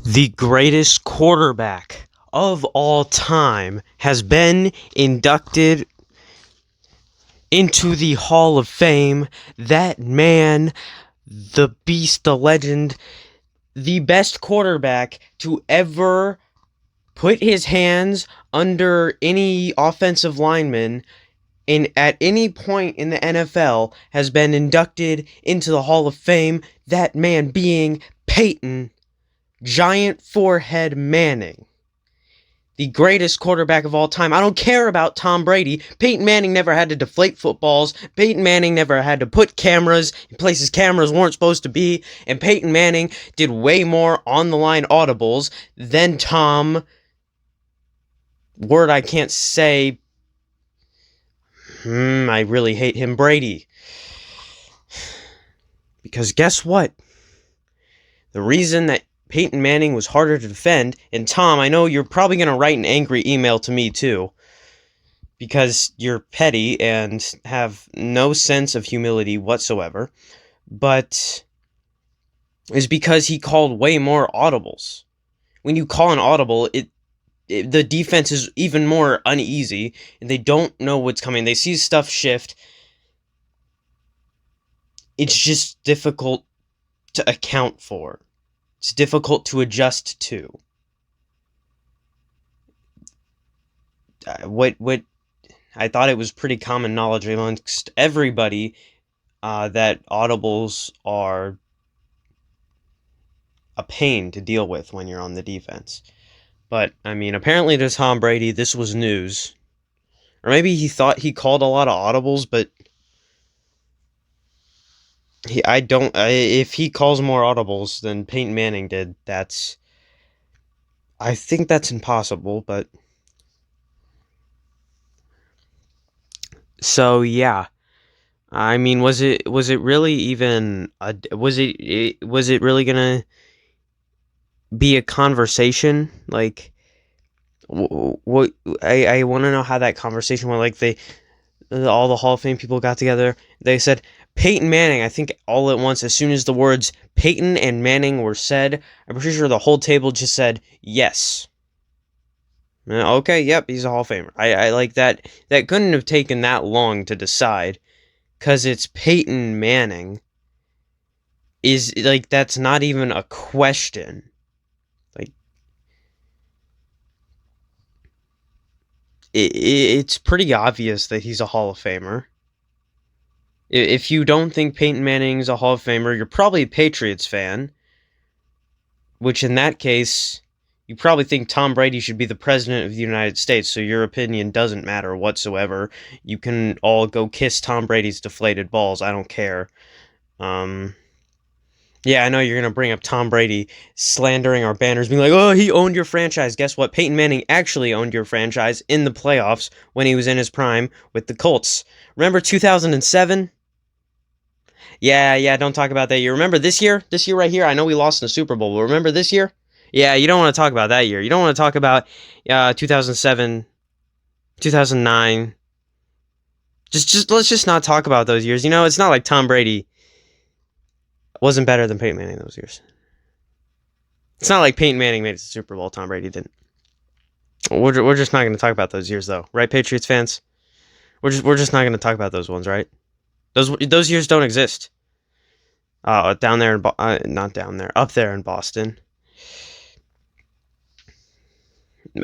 The greatest quarterback of all time has been inducted into the Hall of Fame. That man, the beast, the legend, the best quarterback to ever put his hands under any offensive lineman in at any point in the NFL has been inducted into the Hall of Fame. That man being Peyton Giant Forehead Manning, the greatest quarterback of all time. I don't care about Tom Brady. Peyton Manning never had to deflate footballs. Peyton Manning never had to put cameras in places cameras weren't supposed to be. And Peyton Manning did way more on the line audibles than Tom. Word I can't say. I really hate him, Brady. Because guess what? The reason that Peyton Manning was harder to defend, and Tom, I know you're probably going to write an angry email to me too, because you're petty and have no sense of humility whatsoever, but is because he called way more audibles. When you call an audible, the defense is even more uneasy, and they don't know what's coming. They see stuff shift. It's just difficult to account for. It's difficult to adjust to. What I thought it was pretty common knowledge amongst everybody that audibles are a pain to deal with when you're on the defense. But I mean, apparently to Tom Brady, this was news, or maybe he thought he called a lot of audibles, but if he calls more audibles than Peyton Manning did, I think that's impossible, but so yeah. I mean, was it really even was it really going to be a conversation? Like what I want to know how that conversation went. Like all the Hall of Fame people got together. They said Peyton Manning. I think all at once, as soon as the words Peyton and Manning were said, I'm pretty sure the whole table just said yes. Okay, yep, he's a Hall of Famer. I like that. That couldn't have taken that long to decide, because it's Peyton Manning. Is like, that's not even a question. Like, it's pretty obvious that he's a Hall of Famer. If you don't think Peyton Manning's a Hall of Famer, you're probably a Patriots fan, which in that case, you probably think Tom Brady should be the president of the United States, so your opinion doesn't matter whatsoever. You can all go kiss Tom Brady's deflated balls. I don't care. Yeah, I know you're going to bring up Tom Brady slandering our banners, being like, oh, he owned your franchise. Guess what? Peyton Manning actually owned your franchise in the playoffs when he was in his prime with the Colts. Remember 2007? Yeah, don't talk about that year. Remember this year? This year right here? I know we lost in the Super Bowl, but remember this year? Yeah, you don't want to talk about that year. You don't want to talk about 2007, 2009. Just let's just not talk about those years. You know, it's not like Tom Brady wasn't better than Peyton Manning those years. It's not like Peyton Manning made it to the Super Bowl. Tom Brady didn't. We're just not going to talk about those years, though, right, Patriots fans? We're just not going to talk about those ones, right? Those years don't exist. Down there not down there, up there in Boston.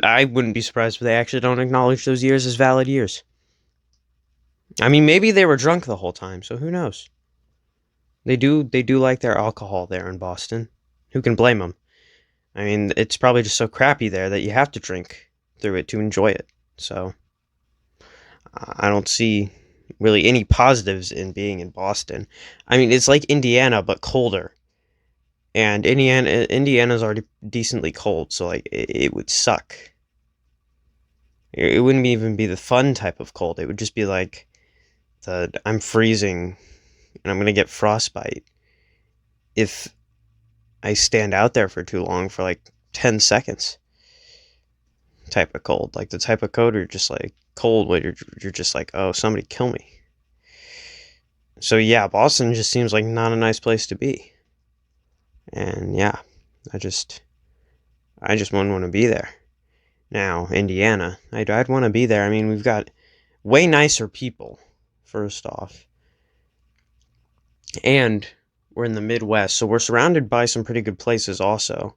I wouldn't be surprised if they actually don't acknowledge those years as valid years. I mean, maybe they were drunk the whole time, so who knows? They do like their alcohol there in Boston. Who can blame them? I mean, it's probably just so crappy there that you have to drink through it to enjoy it. So I don't see really any positives in being in Boston. I mean, it's like Indiana but colder. And Indiana's already decently cold, so like it would suck. It wouldn't even be the fun type of cold. It would just be like I'm freezing and I'm going to get frostbite if I stand out there for too long, for like 10 seconds type of cold. Like the type of cold where you're just like cold where you're just like, oh, somebody kill me. So yeah, Boston just seems like not a nice place to be. And yeah, I just wouldn't want to be there. Now, Indiana, I'd want to be there. I mean, we've got way nicer people, first off. And we're in the Midwest, so we're surrounded by some pretty good places also.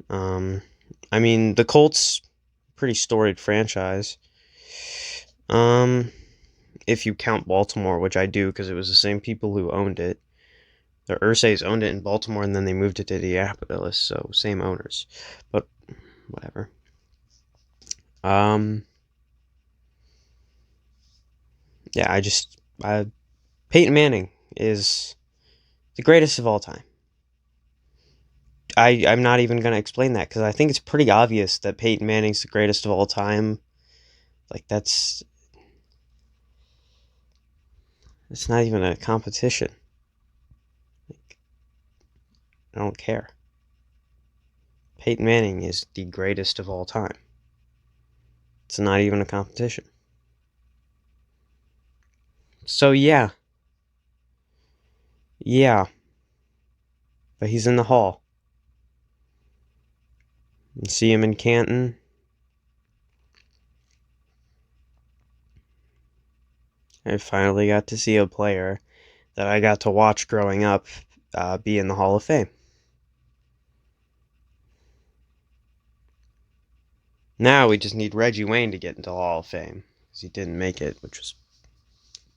I mean, the Colts, pretty storied franchise. If you count Baltimore, which I do because it was the same people who owned it. The Ursays owned it in Baltimore and then they moved it to Indianapolis, so same owners. But whatever. Yeah, Peyton Manning is the greatest of all time. I'm not even going to explain that because I think it's pretty obvious that Peyton Manning's the greatest of all time. Like, it's not even a competition. Like, I don't care. Peyton Manning is the greatest of all time. It's not even a competition. So, yeah. Yeah. But he's in the Hall. You see him in Canton. I finally got to see a player that I got to watch growing up be in the Hall of Fame. Now we just need Reggie Wayne to get into the Hall of Fame because he didn't make it, which was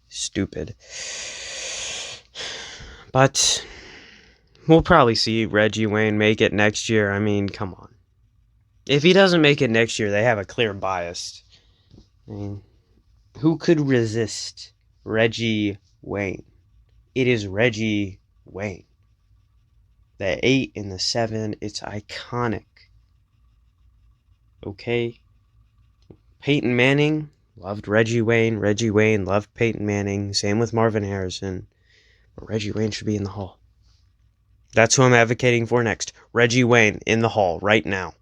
stupid. But we'll probably see Reggie Wayne make it next year. I mean, come on. If he doesn't make it next year, they have a clear bias. I mean, who could resist Reggie Wayne? It is Reggie Wayne. The 8 and the 7, it's iconic. Okay? Peyton Manning loved Reggie Wayne. Reggie Wayne loved Peyton Manning. Same with Marvin Harrison. But Reggie Wayne should be in the Hall. That's who I'm advocating for next. Reggie Wayne in the Hall right now.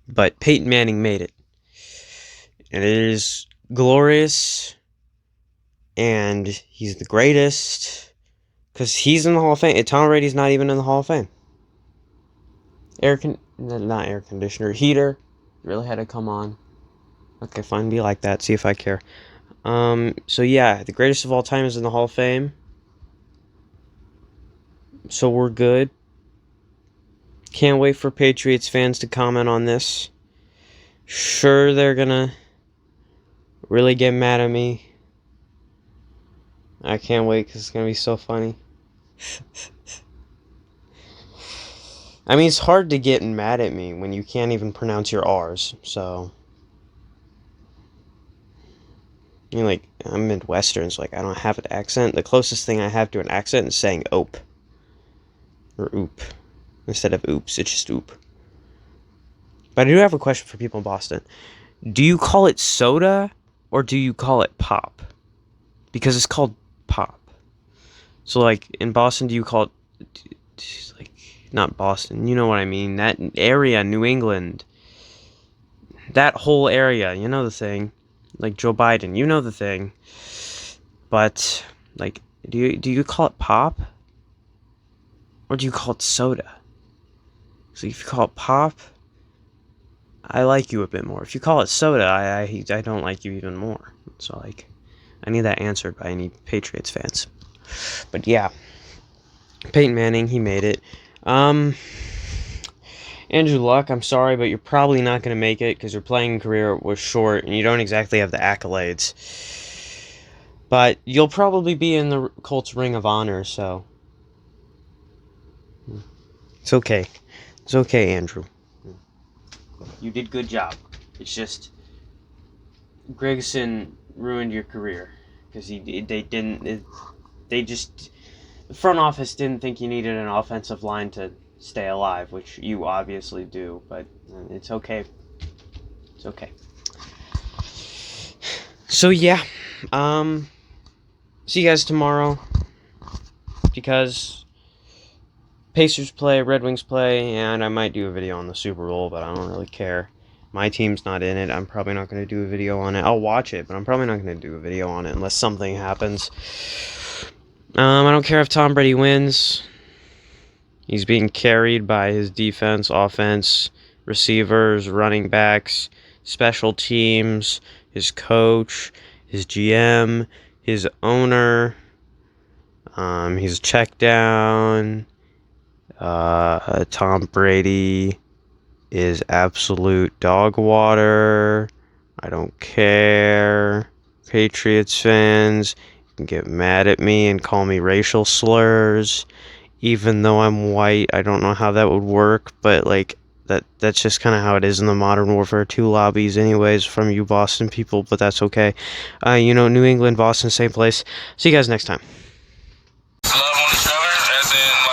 But Peyton Manning made it. And it is glorious. And he's the greatest. Because he's in the Hall of Fame. Tom Brady's not even in the Hall of Fame. Not air conditioner. Heater. Really had to come on. Okay, fine. Be like that. See if I care. So yeah, the greatest of all time is in the Hall of Fame. So we're good. Can't wait for Patriots fans to comment on this. Sure, they're gonna really get mad at me. I can't wait because it's gonna be so funny. I mean, it's hard to get mad at me when you can't even pronounce your R's, so. I mean, like, I'm Midwestern, so, like, I don't have an accent. The closest thing I have to an accent is saying ope. Or oop. Instead of oops, it's just oop. But I do have a question for people in Boston. Do you call it soda, or do you call it pop? Because it's called pop. So, like, in Boston, do you call it, like, not Boston, you know what I mean, that area, New England, that whole area, you know the thing, like Joe Biden, you know the thing, but, like, do you call it pop, or do you call it soda? So if you call it pop, I like you a bit more. If you call it soda, I don't like you even more. So, like, I need that answered by any Patriots fans. But yeah, Peyton Manning, he made it. Andrew Luck, I'm sorry, but you're probably not going to make it because your playing career was short and you don't exactly have the accolades. But you'll probably be in the Colts Ring of Honor, so it's okay. It's okay, Andrew. You did good job. It's just Gregson ruined your career because the front office didn't think you needed an offensive line to stay alive, which you obviously do, but it's okay. It's okay. So yeah, see you guys tomorrow, because Pacers play, Red Wings play, and I might do a video on the Super Bowl, but I don't really care. My team's not in it. I'm probably not going to do a video on it. I'll watch it, but I'm probably not going to do a video on it unless something happens. I don't care if Tom Brady wins. He's being carried by his defense, offense, receivers, running backs, special teams, his coach, his GM, his owner. He's checked down. Tom Brady is absolute dog water. I don't care. Patriots fans, you can get mad at me and call me racial slurs. Even though I'm white, I don't know how that would work, but like that's just kind of how it is in the Modern Warfare 2 lobbies anyways from you Boston people, but that's okay. New England, Boston, same place. See you guys next time. Love on each other, as in